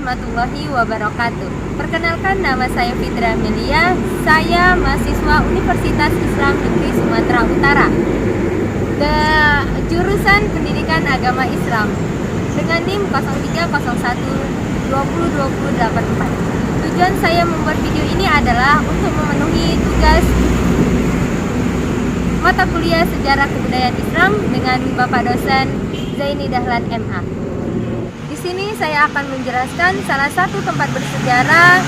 warahmatullahi wabarakatuh. Perkenalkan, nama saya Fitra Amelia. Saya mahasiswa Universitas Islam Negeri Sumatera Utara, jurusan Pendidikan Agama Islam dengan NIM 0301202084. Tujuan saya membuat video ini adalah untuk memenuhi tugas mata kuliah Sejarah Kebudayaan Islam dengan Bapak dosen Zaini Dahlan MA. Di sini saya akan menjelaskan salah satu tempat bersejarah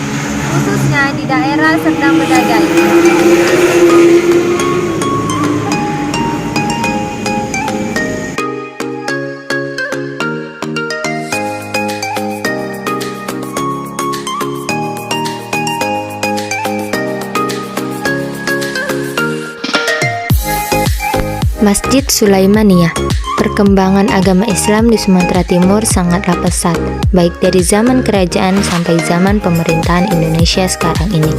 khususnya di daerah Serdang Bedagai. Masjid Sulaimaniyah. Perkembangan agama Islam di Sumatera Timur sangatlah pesat, baik dari zaman kerajaan sampai zaman pemerintahan Indonesia sekarang ini.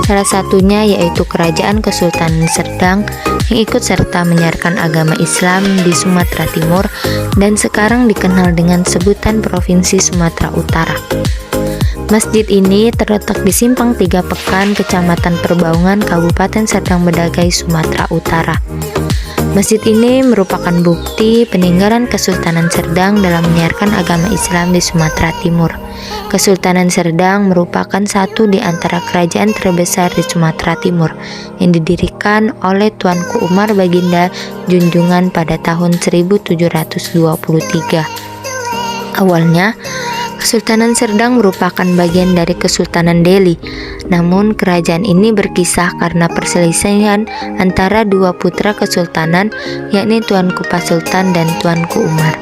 Salah satunya yaitu Kerajaan Kesultanan Serdang yang ikut serta menyiarkan agama Islam di Sumatera Timur dan sekarang dikenal dengan sebutan Provinsi Sumatera Utara. Masjid ini terletak di Simpang 3 Pekan, Kecamatan Perbaungan, Kabupaten Serdang Bedagai, Sumatera Utara. Masjid ini merupakan bukti peninggalan Kesultanan Serdang dalam menyiarkan agama Islam di Sumatera Timur. Kesultanan Serdang merupakan satu di antara kerajaan terbesar di Sumatera Timur yang didirikan oleh Tuanku Umar Baginda Junjungan pada tahun 1723. Awalnya, Kesultanan Serdang merupakan bagian dari Kesultanan Delhi. Namun kerajaan ini berkisah karena perselisihan antara dua putra kesultanan, yakni Tuanku Pasultan dan Tuanku Umar.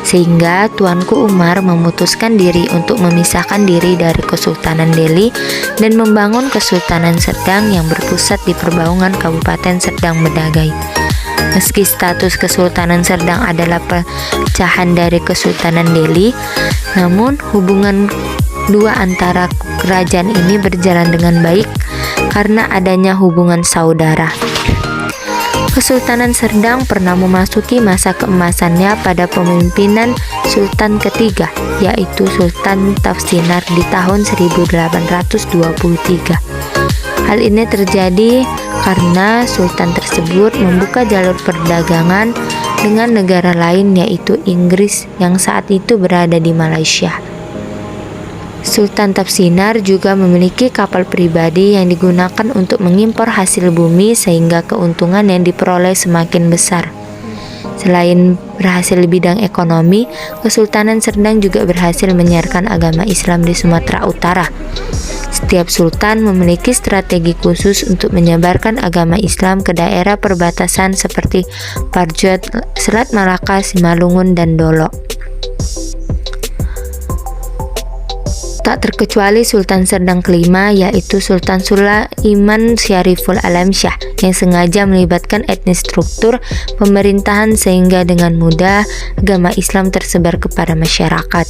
Sehingga Tuanku Umar memutuskan diri untuk memisahkan diri dari Kesultanan Delhi dan membangun Kesultanan Serdang yang berpusat di Perbaungan Kabupaten Serdang Bedagai. Meski status Kesultanan Serdang adalah pecahan dari Kesultanan Delhi, namun hubungan dua antara kerajaan ini berjalan dengan baik karena adanya hubungan saudara. Kesultanan Serdang pernah memasuki masa keemasannya pada pemimpinan Sultan ketiga, yaitu Sultan Tafsinar di tahun 1823. Hal ini terjadi karena Sultan tersebut membuka jalur perdagangan dengan negara lain, yaitu Inggris yang saat itu berada di Malaysia. Sultan Tafsinar juga memiliki kapal pribadi yang digunakan untuk mengimpor hasil bumi sehingga keuntungan yang diperoleh semakin besar. Selain berhasil di bidang ekonomi, Kesultanan Serdang juga berhasil menyiarkan agama Islam di Sumatera Utara. Setiap sultan memiliki strategi khusus untuk menyebarkan agama Islam ke daerah perbatasan seperti Parjot, Selat Malaka, Simalungun, dan Dolo. Tak terkecuali Sultan Serdang kelima, yaitu Sultan Sulaiman Syariful Alamsyah, yang sengaja melibatkan etnis struktur pemerintahan sehingga dengan mudah agama Islam tersebar kepada masyarakat.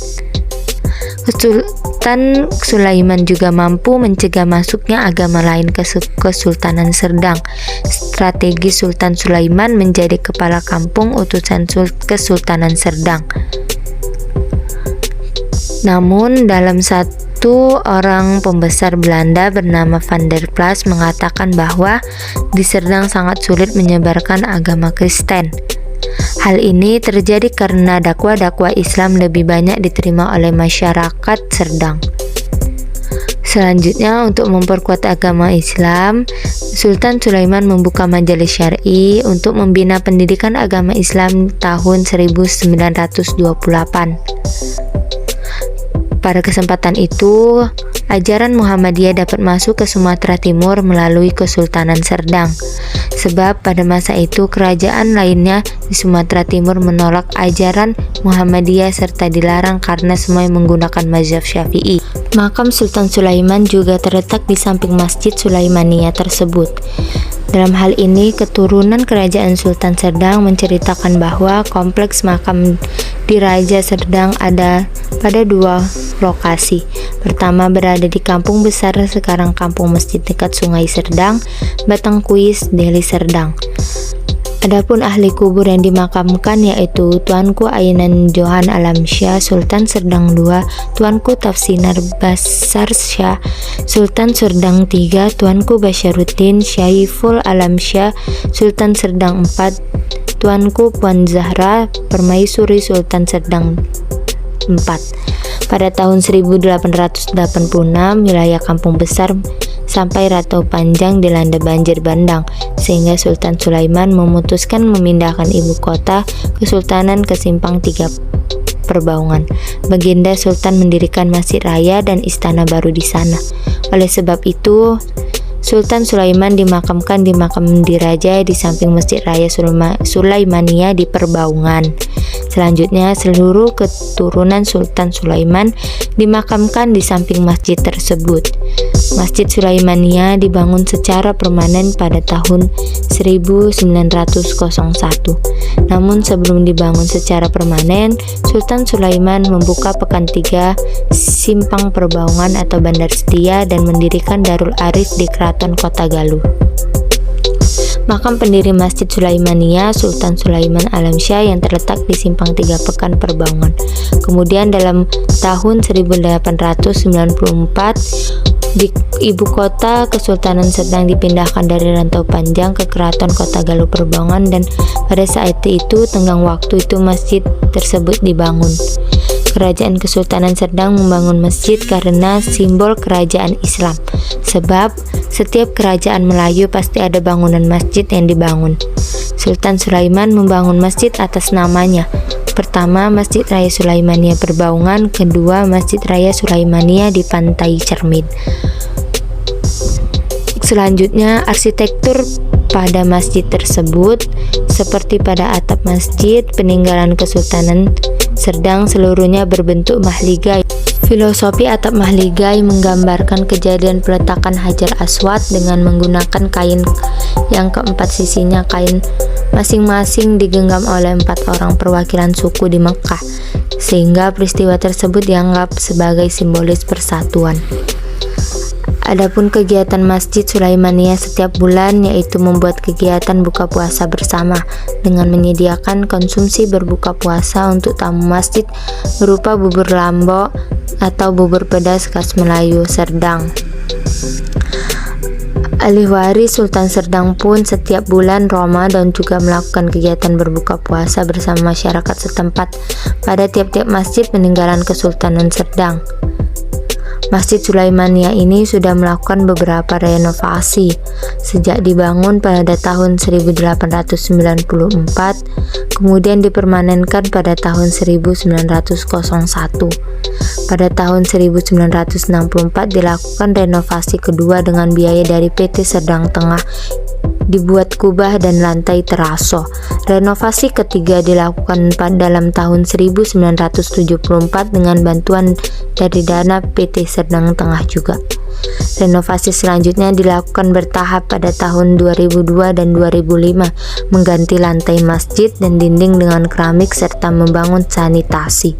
Sultan Sulaiman juga mampu mencegah masuknya agama lain ke Kesultanan Serdang. Strategi Sultan Sulaiman menjadi kepala kampung utusan Kesultanan Serdang. Namun dalam satu orang pembesar Belanda bernama Van der Plas mengatakan bahwa di Serdang sangat sulit menyebarkan agama Kristen. Hal ini terjadi karena dakwah-dakwah Islam lebih banyak diterima oleh masyarakat Serdang. Selanjutnya, untuk memperkuat agama Islam, Sultan Sulaiman membuka majelis syar'i untuk membina pendidikan agama Islam tahun 1928. Pada kesempatan itu, ajaran Muhammadiyah dapat masuk ke Sumatera Timur melalui Kesultanan Serdang. Sebab pada masa itu kerajaan lainnya di Sumatera Timur menolak ajaran Muhammadiyah serta dilarang karena semua menggunakan mazhab Syafi'i. Makam Sultan Sulaiman juga terletak di samping Masjid Sulaimaniyah tersebut. Dalam hal ini, keturunan kerajaan Sultan Serdang menceritakan bahwa kompleks makam di Raja Serdang ada pada dua lokasi. Pertama berada di Kampung Besar, sekarang Kampung Masjid dekat Sungai Serdang, Batangkuis, Deli Serdang. Adapun ahli kubur yang dimakamkan yaitu Tuanku Ainan Johan Alamsyah Sultan Serdang II, Tuanku Tafsinar Basar Syah Sultan Serdang III, Tuanku Basyaruddin Syaiful Alamsyah Sultan Serdang IV, Tuanku Puan Zahra Permaisuri Sultan Serdang IV. Pada tahun 1886, wilayah Kampung Besar sampai Rantau Panjang dilanda banjir bandang, sehingga Sultan Sulaiman memutuskan memindahkan ibu kota Kesultanan ke Simpang Tiga Perbaungan. Baginda Sultan mendirikan Masjid Raya dan istana baru di sana. Oleh sebab itu, Sultan Sulaiman dimakamkan di makam diraja di samping Masjid Raya Sulaimania di Perbaungan. Selanjutnya, seluruh keturunan Sultan Sulaiman dimakamkan di samping masjid tersebut. Masjid Sulaimania dibangun secara permanen pada tahun 1901. Namun sebelum dibangun secara permanen, Sultan Sulaiman membuka Pekan 3 Simpang Perbaungan atau Bandar Setia dan mendirikan Darul Arif di Keraton Kota Galuh. Makam pendiri Masjid Sulaimania Sultan Sulaiman Alamsyah yang terletak di Simpang 3 Pekan Perbaungan. Kemudian dalam tahun 1894 di ibu kota Kesultanan Serdang dipindahkan dari Rantau Panjang ke Keraton Kota Galuh Perbaungan, dan pada saat itu tenggang waktu itu masjid tersebut dibangun. Kerajaan Kesultanan Serdang membangun masjid karena simbol kerajaan Islam. Sebab setiap kerajaan Melayu pasti ada bangunan masjid yang dibangun. Sultan Sulaiman membangun masjid atas namanya. Pertama, Masjid Raya Sulaimania Perbaungan, kedua Masjid Raya Sulaimania di Pantai Cermin. Selanjutnya, arsitektur pada masjid tersebut seperti pada atap masjid peninggalan Kesultanan Serdang seluruhnya berbentuk mahligai. Filosofi atap mahligai menggambarkan kejadian peletakan Hajar Aswad dengan menggunakan kain yang keempat sisinya kain masing-masing digenggam oleh 4 orang perwakilan suku di Mekah, sehingga peristiwa tersebut dianggap sebagai simbolis persatuan. Adapun kegiatan Masjid Sulaimania setiap bulan yaitu membuat kegiatan buka puasa bersama dengan menyediakan konsumsi berbuka puasa untuk tamu masjid berupa bubur lambok atau bubur pedas khas Melayu Serdang. Ahli waris Sultan Serdang pun setiap bulan Ramadan juga melakukan kegiatan berbuka puasa bersama masyarakat setempat pada tiap-tiap masjid peninggalan Kesultanan Serdang. Masjid Sulaimania ini sudah melakukan beberapa renovasi sejak dibangun pada tahun 1894, kemudian dipermanenkan pada tahun 1901. Pada tahun 1964 dilakukan renovasi kedua dengan biaya dari PT Serdang Tengah, dibuat kubah dan lantai teraso. Renovasi ketiga dilakukan dalam tahun 1974 dengan bantuan dari dana PT Serdang Tengah juga. Renovasi selanjutnya dilakukan bertahap pada tahun 2002 dan 2005, mengganti lantai masjid dan dinding dengan keramik serta membangun sanitasi.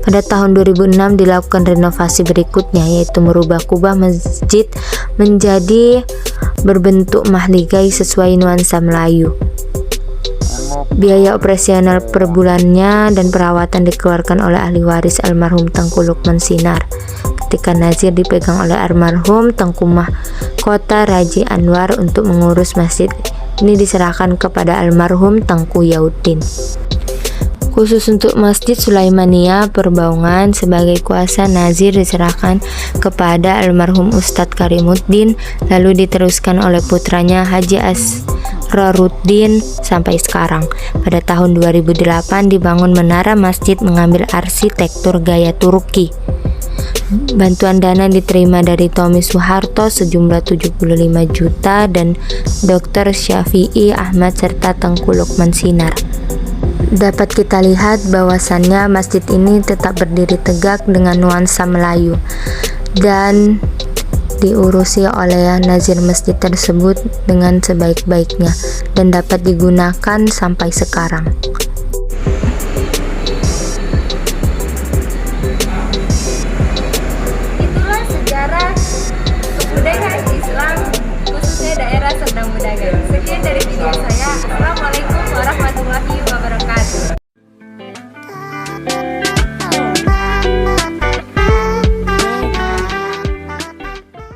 Pada tahun 2006 dilakukan renovasi berikutnya, yaitu merubah kubah masjid menjadi berbentuk mahligai sesuai nuansa Melayu. Biaya operasional per bulannya dan perawatan dikeluarkan oleh ahli waris almarhum Tengku Lukman Sinar. Ketika Nazir dipegang oleh almarhum Tengku Mahkota Raji Anwar untuk mengurus masjid ini diserahkan kepada almarhum Tengku Yauddin. Khusus untuk Masjid Sulaimania Perbaungan sebagai kuasa Nazir diserahkan kepada almarhum Ustadz Karimuddin, lalu diteruskan oleh putranya Haji Asraruddin sampai sekarang. Pada tahun 2008 dibangun menara masjid mengambil arsitektur gaya Turki. Bantuan dana diterima dari Tommy Soeharto sejumlah 75 juta dan Dr. Syafi'i Ahmad serta Tengku Lukman Sinar. Dapat kita lihat bahwasannya masjid ini tetap berdiri tegak dengan nuansa Melayu dan diurusi oleh nazir masjid tersebut dengan sebaik-baiknya dan dapat digunakan sampai sekarang.